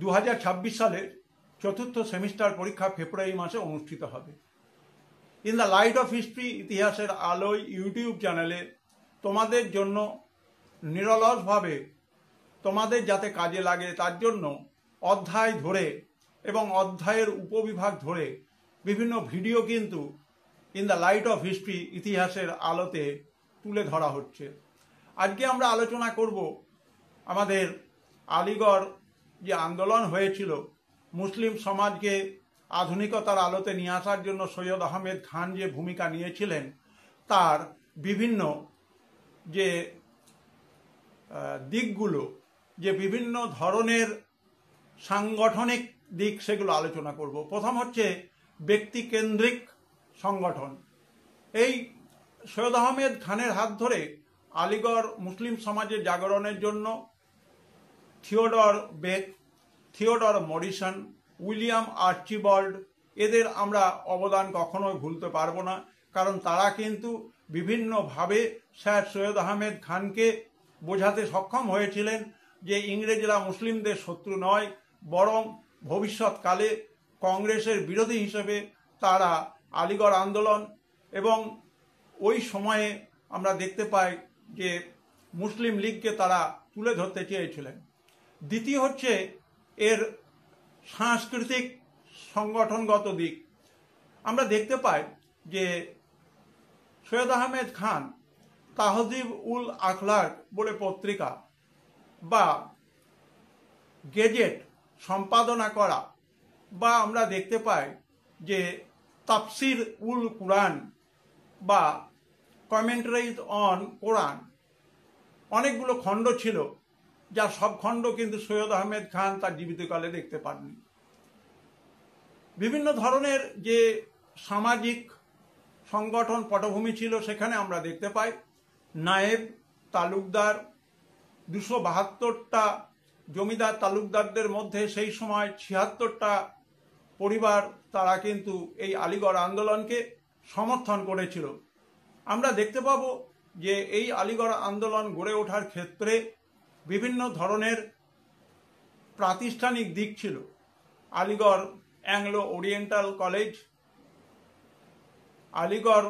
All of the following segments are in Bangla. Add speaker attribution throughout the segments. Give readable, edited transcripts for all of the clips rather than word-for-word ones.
Speaker 1: 2026 সালের চতুর্থ সেমিস্টার পরীক্ষা ফেব্রুয়ারি মাসে অনুষ্ঠিত হবে। In the light off history, ইতিহাসের আলোয় ইউটিউব চ্যানেলে তোমাদের জন্য নিরলসভাবে তোমাদের যাতে কাজে লাগে তার জন্য অধ্যায় ধরে এবং অধ্যায়ের উপবিভাগ ধরে বিভিন্ন ভিডিও কিন্তু in the light off history, ইতিহাসের আলোতে তুলে ধরা হচ্ছে। আজকে আমরা আলোচনা করব আমাদের আলিগড় যে আন্দোলন হয়েছিল মুসলিম সমাজকে আধুনিকতার আলোতে নিয়ে আসার জন্য সৈয়দ আহমেদ খান যে ভূমিকা নিয়েছিলেন তার বিভিন্ন যে দিকগুলো, যে বিভিন্ন ধরনের সাংগঠনিক দিক, সেগুলো আলোচনা করব। প্রথম হচ্ছে ব্যক্তিকেন্দ্রিক সংগঠন। এই সৈয়দ আহমেদ খানের হাত ধরে আলিগড় মুসলিম সমাজের জাগরণের জন্য Theodore Beck, Theodore Morrison, William Archibald, এদের আমরা অবদান কখনোই ভুলতে পারবো না, কারণ তারা কিন্তু বিভিন্নভাবে স্যার সৈয়দ আহমেদ খানকে বোঝাতে সক্ষম হয়েছিলেন যে ইংরেজরা মুসলিমদের শত্রু নয়, বরং ভবিষ্যৎকালে কংগ্রেসের বিরোধী হিসেবে তারা আলিগড় আন্দোলন এবং ওই সময়ে আমরা দেখতে পাই যে মুসলিম লীগকে তারা তুলে ধরতে চেয়েছিলেন। দ্বিতীয় হচ্ছে এর সাংস্কৃতিক সংগঠনগত দিক। আমরা দেখতে পাই যে সৈয়দ আহমেদ খান তাহজিব উল আখলাক বলে পত্রিকা বা গেজেট সম্পাদনা করা, বা আমরা দেখতে পাই যে তাফসির উল কুরআন বা কমেন্টারিজ অন কোরআন, অনেকগুলো খণ্ড ছিল, যার সব খণ্ড কিন্তু সৈয়দ আহমেদ খান তার জীবিতকালে দেখতে পাননি। বিভিন্ন ধরনের যে সামাজিক সংগঠন পটভূমি ছিল সেখানে আমরা দেখতে পাই নায়েব তালুকদার, 272টা জমিদার তালুকদারদের মধ্যে সেই সময় 76টা পরিবার তারা কিন্তু এই আলিগড় আন্দোলনকে সমর্থন করেছিল। আমরা দেখতে পাবো যে এই আলিগড় আন্দোলন গড়ে ওঠার ক্ষেত্রে বিভিন্ন ধরনের প্রাতিষ্ঠানিক দিক ছিল। Aligarh Anglo Oriental College, Aligarh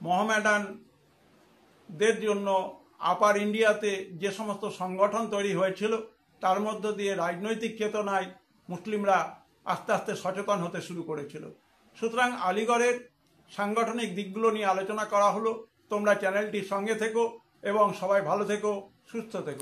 Speaker 1: মোহামেডানদের জন্য আপার ইন্ডিয়াতে যে সমস্ত সংগঠন তৈরি হয়েছিল তার মধ্য দিয়ে রাজনৈতিক চেতনায় মুসলিমরা আস্তে আস্তে সচেতন হতে শুরু করেছিল। সুতরাং আলিগড়ের সাংগঠনিক দিকগুলো নিয়ে আলোচনা করা হলো। তোমরা চ্যানেলটির সঙ্গে থেকো এবং সবাই ভালো থেকো, সুস্থ থেকো।